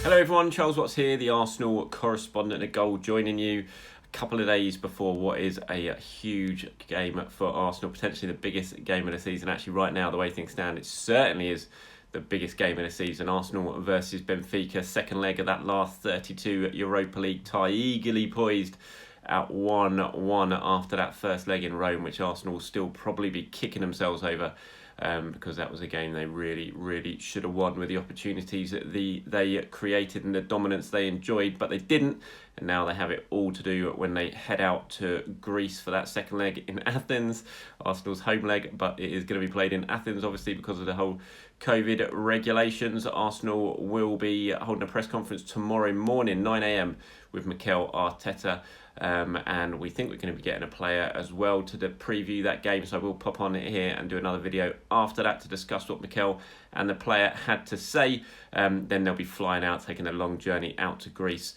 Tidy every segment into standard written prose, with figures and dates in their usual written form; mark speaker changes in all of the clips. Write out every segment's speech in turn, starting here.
Speaker 1: Hello everyone, Charles Watts here, the Arsenal correspondent at Goal, joining you a couple of days before what is a huge game for Arsenal, potentially the biggest game of the season. Actually, right now, the way things stand, it certainly is the biggest game of the season. Arsenal versus Benfica, second leg of that last 32 Europa League tie, eagerly poised at 1-1 after that first leg in Rome, which Arsenal will still probably be kicking themselves over. Because that was a game they really should have won, with the opportunities that they created and the dominance they enjoyed, but they didn't. And now they have it all to do when they head out to Greece for that second leg in Athens, Arsenal's home leg, but it is going to be played in Athens, obviously, because of the whole COVID regulations. Arsenal will be holding a press conference tomorrow morning, 9 a.m, with Mikel Arteta. And we think we're going to be getting a player as well to preview that game, so I will pop on it here and do another video after that to discuss what Mikel and the player had to say. Then they'll be flying out, taking a long journey out to Greece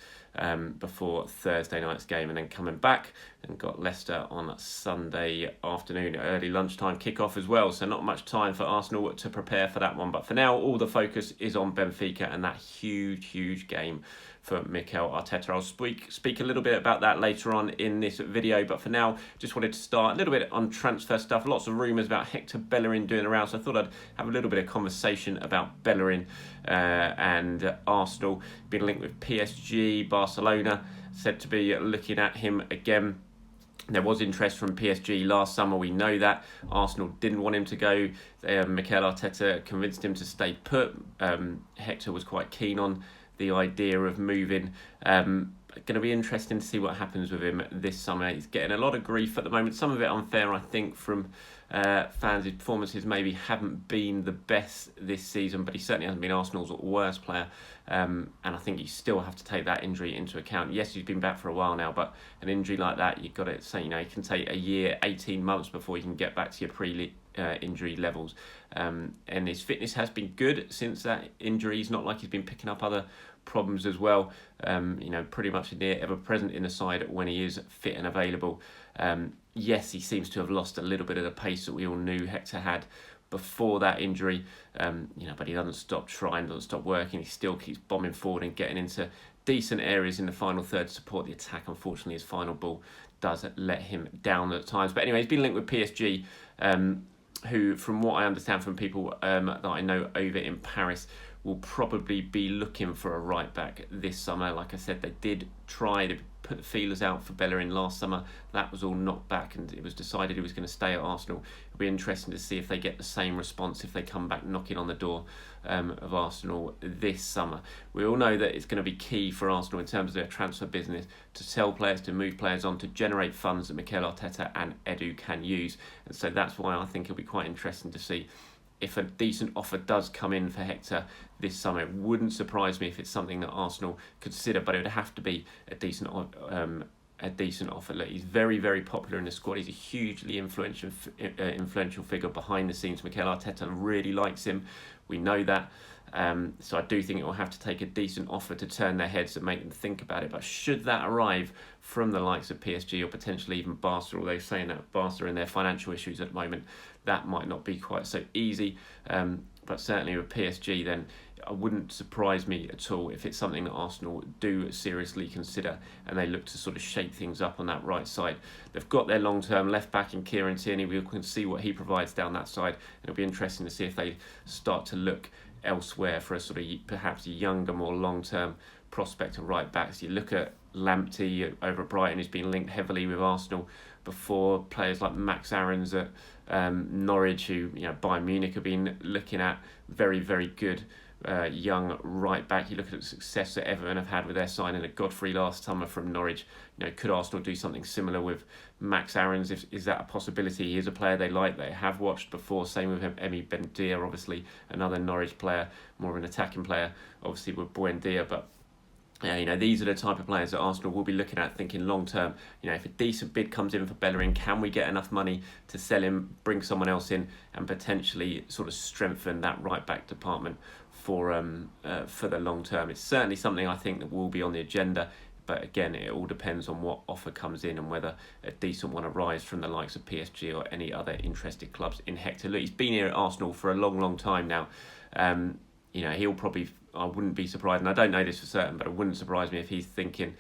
Speaker 1: before Thursday night's game, and then coming back, and got Leicester on Sunday afternoon, early lunchtime kickoff as well, so not much time for Arsenal to prepare for that one. But for now, all the focus is on Benfica and that huge game for Mikel Arteta. I'll speak a little bit about that later on in this video, but for now, just wanted to start a little bit on transfer stuff. Lots of rumours about Hector Bellerin doing around, so I thought I'd have a little bit of conversation about Bellerin and Arsenal. Been linked with PSG, Barcelona, said to be looking at him again. There was interest from PSG last summer, we know that. Arsenal didn't want him to go. Mikel Arteta convinced him to stay put. Hector was quite keen on the idea of moving. Going to be interesting to see what happens with him this summer. He's getting a lot of grief at the moment, some of it unfair, I think, from fans. His performances maybe haven't been the best this season, but he certainly hasn't been Arsenal's worst player. And I think you still have to take that injury into account. Yes, he's been back for a while now, but an injury like that, you've got to say, it can take a year, 18 months before you can get back to your pre-injury levels. And his fitness has been good since that injury. He's not like he's been picking up other problems as well. Pretty much near ever present in the side when he is fit and available. Yes, he seems to have lost a little bit of the pace that we all knew Hector had before that injury, but he doesn't stop trying, doesn't stop working. He still keeps bombing forward and getting into decent areas in the final third to support the attack. Unfortunately, his final ball does let him down at times. But anyway, he's been linked with PSG, who, from what I understand from people that I know over in Paris, will probably be looking for a right back this summer. Like I said, they did try to put the feelers out for Bellerin last summer. That was all knocked back, and it was decided he was going to stay at Arsenal. It'll be interesting to see if they get the same response if they come back knocking on the door of Arsenal this summer. We all know that it's going to be key for Arsenal in terms of their transfer business to sell players, to move players on, to generate funds that Mikel Arteta and Edu can use. And so that's why I think it'll be quite interesting to see if a decent offer does come in for Hector this summer. It wouldn't surprise me if it's something that Arsenal consider, but it would have to be a decent offer. Look, he's very popular in the squad. He's a hugely influential figure behind the scenes. Mikel Arteta really likes him. We know that. So I do think it will have to take a decent offer to turn their heads and make them think about it. But should that arrive from the likes of PSG or potentially even Barca, although saying that Barca and their financial issues at the moment, that might not be quite so easy. But certainly with PSG, then it wouldn't surprise me at all if it's something that Arsenal do seriously consider and they look to sort of shake things up on that right side. They've got their long-term left-back in Kieran Tierney. We can see what he provides down that side. It'll be interesting to see if they start to look elsewhere for a sort of perhaps younger, more long-term prospect of right-backs. You look at Lamptey over at Brighton, who's been linked heavily with Arsenal before. Players like Max Aarons at Norwich, who Bayern Munich have been looking at, very good young right back. You look at the success that Everton have had with their signing of Godfrey last summer from Norwich. Could Arsenal do something similar with Max Aarons? Is that a possibility? He is a player they like, they have watched before. Same with Emi Buendia, obviously another Norwich player, more of an attacking player, obviously with Buendia, but these are the type of players that Arsenal will be looking at, thinking long term. If a decent bid comes in for Bellerin, can we get enough money to sell him, bring someone else in, and potentially sort of strengthen that right back department for the long term? It's certainly something I think that will be on the agenda. But again, it all depends on what offer comes in and whether a decent one arrives from the likes of PSG or any other interested clubs in Hector. Look, he's been here at Arsenal for a long, long time now. He'll probably, I wouldn't be surprised, and I don't know this for certain, but it wouldn't surprise me if he's thinking,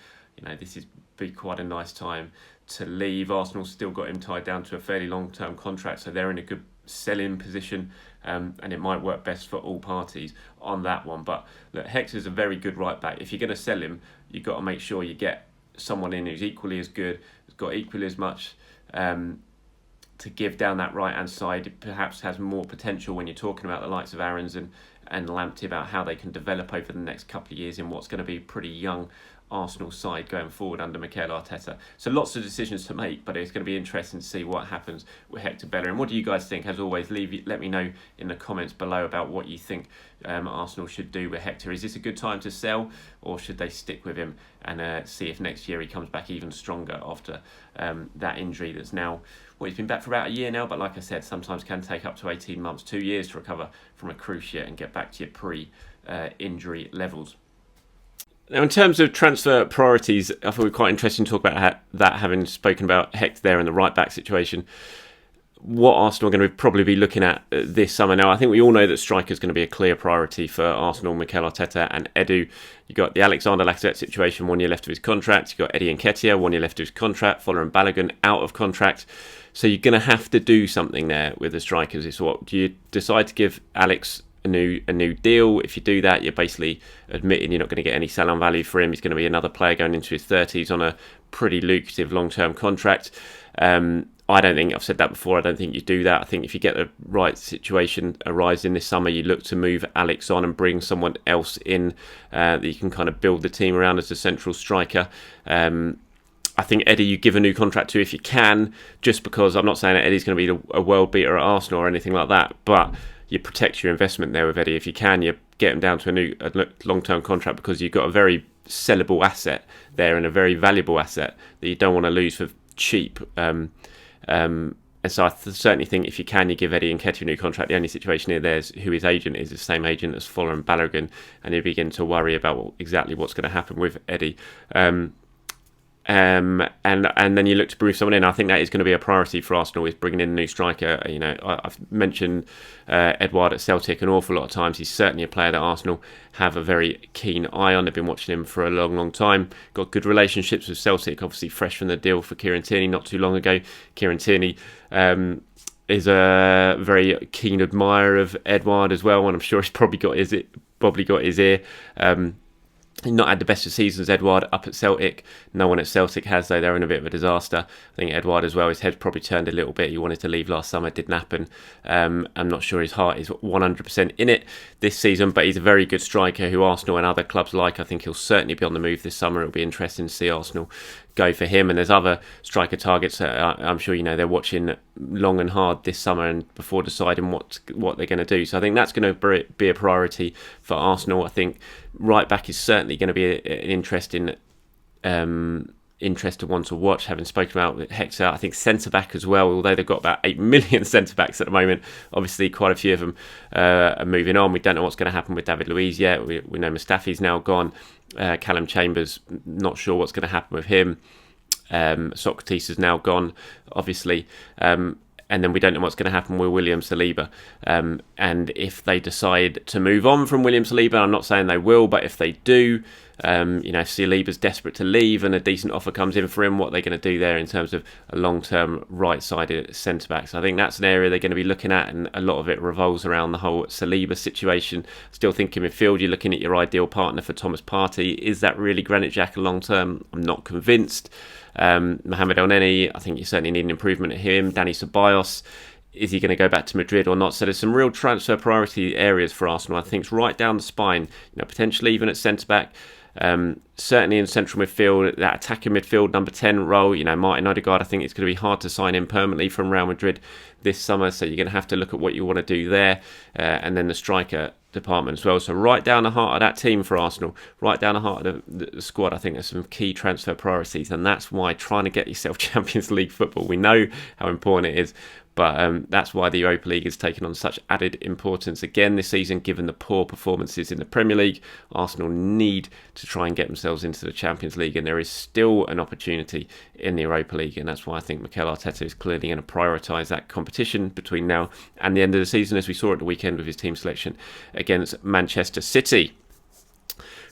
Speaker 1: this is be quite a nice time to leave. Arsenal's still got him tied down to a fairly long-term contract, so they're in a good sell-in position, and it might work best for all parties on that one. But look, Hector's a very good right back. If you're going to sell him, you've got to make sure you get someone in who's equally as good, who's got equally as much to give down that right-hand side. It perhaps has more potential when you're talking about the likes of Aarons and Lamptey, about how they can develop over the next couple of years in what's going to be a pretty young Arsenal side going forward under Mikel Arteta. So lots of decisions to make, but it's going to be interesting to see what happens with Hector Bellerin. What do you guys think? As always, let me know in the comments below about what you think Arsenal should do with Hector. Is this a good time to sell, or should they stick with him and see if next year he comes back even stronger after that injury that's now, he's been back for about a year now, but like I said, sometimes can take up to 18 months, 2 years to recover from a cruciate and get back to your pre-injury levels. Now, in terms of transfer priorities, I thought it was quite interesting to talk about that, having spoken about Hector there and the right-back situation. What Arsenal are going to probably be looking at this summer. Now, I think we all know that striker is going to be a clear priority for Arsenal, Mikel Arteta and Edu. You've got the Alexander Lacazette situation, 1 year left of his contract. You've got Eddie Nketiah, 1 year left of his contract. Folarin Balogun out of contract. So you're going to have to do something there with the strikers. It's what, do you decide to give Alex a new deal? If you do that, you're basically admitting you're not going to get any sell-on value for him. He's going to be another player going into his 30s on a pretty lucrative long-term contract. I don't think, I've said that before, I don't think you do that. I think if you get the right situation arising this summer, you look to move Alex on and bring someone else in that you can kind of build the team around as a central striker. I think Eddie you give a new contract to if you can, just because I'm not saying that Eddie's going to be a world beater at Arsenal or anything like that, but you protect your investment there with Eddie. If you can, you get him down to a long-term contract, because you've got a very sellable asset there and a very valuable asset that you don't want to lose for cheap. And so I certainly think if you can, you give Eddie Nketiah a new contract. The only situation here there's who his agent is the same agent as Folarin Balogun, and you begin to worry about exactly what's going to happen with Eddie. And then you look to bring someone in. I think that is going to be a priority for Arsenal, is bringing in a new striker. I've mentioned Edouard at Celtic an awful lot of times. He's certainly a player that Arsenal have a very keen eye on. They've been watching him for a long, long time. Got good relationships with Celtic, obviously fresh from the deal for Kieran Tierney not too long ago. Kieran Tierney is a very keen admirer of Edouard as well, and I'm sure he's probably got his ear. He's not had the best of seasons, Edouard, up at Celtic. No one at Celtic has, though. They're in a bit of a disaster. I think Edouard as well, his head probably turned a little bit. He wanted to leave last summer, it didn't happen. I'm not sure his heart is 100% in it this season, but he's a very good striker who Arsenal and other clubs like. I think he'll certainly be on the move this summer. It'll be interesting to see Arsenal go for him. And there's other striker targets that I'm sure they're watching long and hard this summer and before deciding what they're going to do. So I think that's going to be a priority for Arsenal. I think right back is certainly going to be an interesting one to watch, having spoken about Hector. I think centre back as well, although they've got about 8 million centre backs at the moment. Obviously quite a few of them are moving on. We don't know what's going to happen with David Luiz yet. We know Mustafi's now gone. Callum Chambers, not sure what's going to happen with him. Socrates is now gone, obviously. And then we don't know what's going to happen with William Saliba. And if they decide to move on from William Saliba, I'm not saying they will, but if they do, if Saliba's desperate to leave and a decent offer comes in for him, what they're going to do there in terms of a long-term right-sided centre-back. So I think that's an area they're going to be looking at, and a lot of it revolves around the whole Saliba situation. Still thinking midfield, you're looking at your ideal partner for Thomas Partey. Is that really Granit Xhaka long-term? I'm not convinced. Mohamed Elneny, I think you certainly need an improvement at him. Dani Ceballos, is he going to go back to Madrid or not? So there's some real transfer priority areas for Arsenal. I think it's right down the spine, potentially even at centre-back. Certainly in central midfield, that attacking midfield number 10 role, Martin Odegaard, I think it's going to be hard to sign in permanently from Real Madrid this summer, so you're going to have to look at what you want to do there, and then the striker department as well. So right down the heart of that team for Arsenal, right down the heart of the squad, I think there's some key transfer priorities, and that's why trying to get yourself Champions League football, we know how important it is, But that's why the Europa League has taken on such added importance again this season, given the poor performances in the Premier League. Arsenal need to try and get themselves into the Champions League, and there is still an opportunity in the Europa League, and that's why I think Mikel Arteta is clearly going to prioritise that competition between now and the end of the season, as we saw at the weekend with his team selection against Manchester City.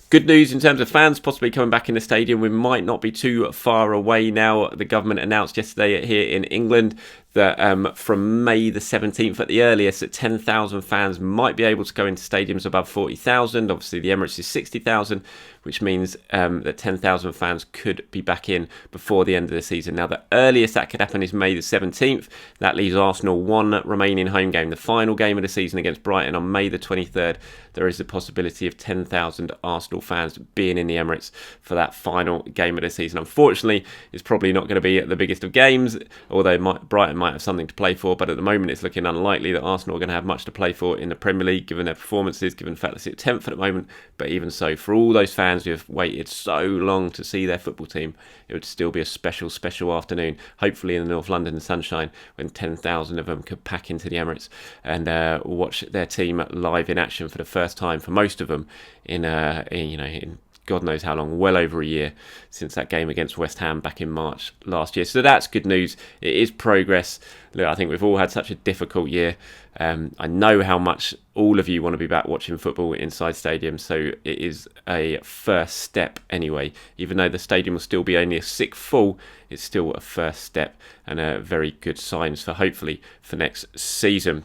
Speaker 1: Good news in terms of fans possibly coming back in the stadium. We might not be too far away now. The government announced yesterday here in England that from May the 17th at the earliest, that 10,000 fans might be able to go into stadiums above 40,000. Obviously, the Emirates is 60,000, which means that 10,000 fans could be back in before the end of the season. Now, the earliest that could happen is May the 17th. That leaves Arsenal one remaining home game, the final game of the season against Brighton on May the 23rd. There is the possibility of 10,000 Arsenal fans being in the Emirates for that final game of the season. Unfortunately, it's probably not going to be the biggest of games, although Brighton might have something to play for, but at the moment it's looking unlikely that Arsenal are going to have much to play for in the Premier League, given their performances, given the fact that it's 10th at the moment. But even so, for all those fans who have waited so long to see their football team, it would still be a special afternoon, hopefully in the North London sunshine, when 10,000 of them could pack into the Emirates and watch their team live in action for the first time for most of them in God knows how long, well over a year since that game against West Ham back in March last year. So that's good news. It is progress. Look, I think we've all had such a difficult year. I know how much all of you want to be back watching football inside stadiums, so it is a first step anyway. Even though the stadium will still be only a sixth full, it's still a first step and a very good signs for hopefully for next season.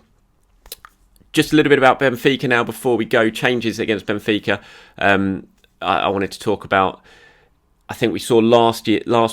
Speaker 1: Just a little bit about Benfica now before we go. Changes against Benfica. I wanted to talk about, I think we saw last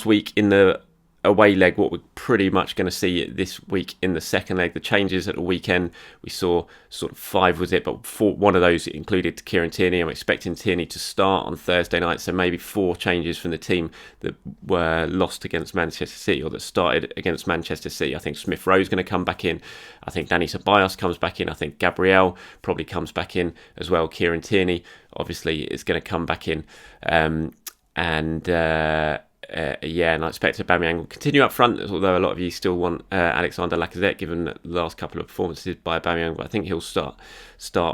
Speaker 1: week in the away leg what we're pretty much going to see this week in the second leg. The changes at the weekend, we saw sort of 5 was it, but one of those included Kieran Tierney. I'm expecting Tierney to start on Thursday night, so maybe 4 changes from the team that were lost against Manchester City, or that started against Manchester City. I think Smith Rowe's going to come back in. I think Dani Ceballos comes back in. I think Gabriel probably comes back in as well. Kieran Tierney obviously is going to come back in. And I expect Aubameyang will continue up front, although a lot of you still want Alexander Lacazette, given the last couple of performances by Aubameyang. But I think he'll start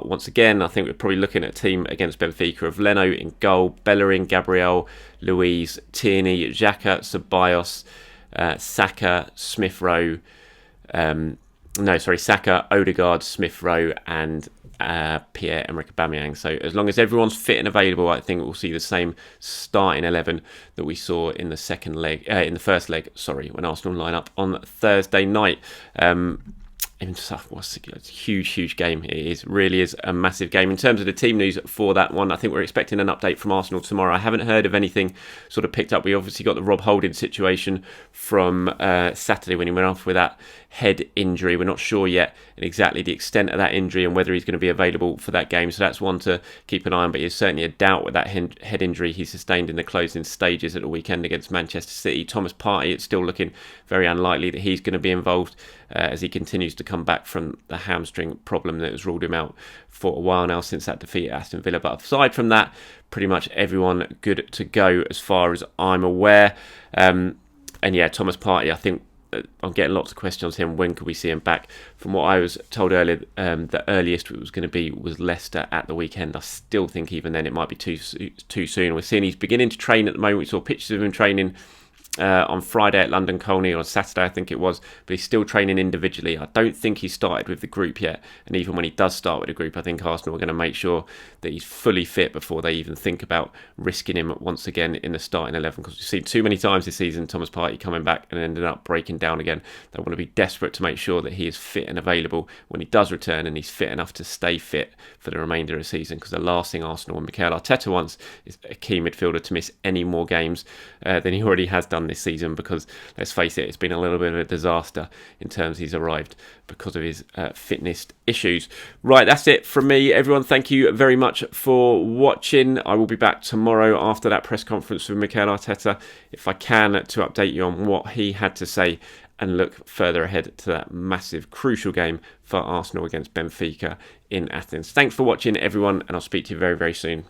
Speaker 1: once again. I think we're probably looking at a team against Benfica of Leno in goal, Bellerin, Gabriel, Luiz, Tierney, Xhaka, Ceballos, Saka, Smith Rowe. Saka, Odegaard, Smith Rowe, and Pierre-Emerick Aubameyang. So as long as everyone's fit and available, I think we'll see the same starting 11 that we saw in the first leg, when Arsenal line up on Thursday night. It's a huge game. It really is a massive game. In terms of the team news for that one, I think we're expecting an update from Arsenal tomorrow. I haven't heard of anything sort of picked up. We obviously got the Rob Holding situation from Saturday when he went off with that head injury. We're not sure yet exactly the extent of that injury and whether he's going to be available for that game. So that's one to keep an eye on. But there's certainly a doubt with that head injury he sustained in the closing stages at the weekend against Manchester City. Thomas Partey, it's still looking very unlikely that he's going to be involved as he continues to come back from the hamstring problem that has ruled him out for a while now since that defeat at Aston Villa. But aside from that, pretty much everyone good to go as far as I'm aware. Thomas Partey, I think I'm getting lots of questions on him. When could we see him back? From what I was told earlier, the earliest it was going to be was Leicester at the weekend. I still think even then it might be too soon. We're seeing he's beginning to train at the moment. We saw pictures of him training on Friday at London Colney, or Saturday I think it was, but he's still training individually. I don't think he started with the group yet, and even when he does start with the group, I think Arsenal are going to make sure that he's fully fit before they even think about risking him once again in the starting 11, because we've seen too many times this season Thomas Partey coming back and ended up breaking down again. They want to be desperate to make sure that he is fit and available when he does return, and he's fit enough to stay fit for the remainder of the season, because the last thing Arsenal and Mikel Arteta wants is a key midfielder to miss any more games than he already has done this season, because let's face it, it's been a little bit of a disaster in terms he's arrived because of his fitness issues. Right, that's it from me, everyone. Thank you very much for watching. I will be back tomorrow after that press conference with Mikel Arteta, if I can, to update you on what he had to say and look further ahead to that massive, crucial game for Arsenal against Benfica in Athens. Thanks for watching, everyone, and I'll speak to you very, very soon.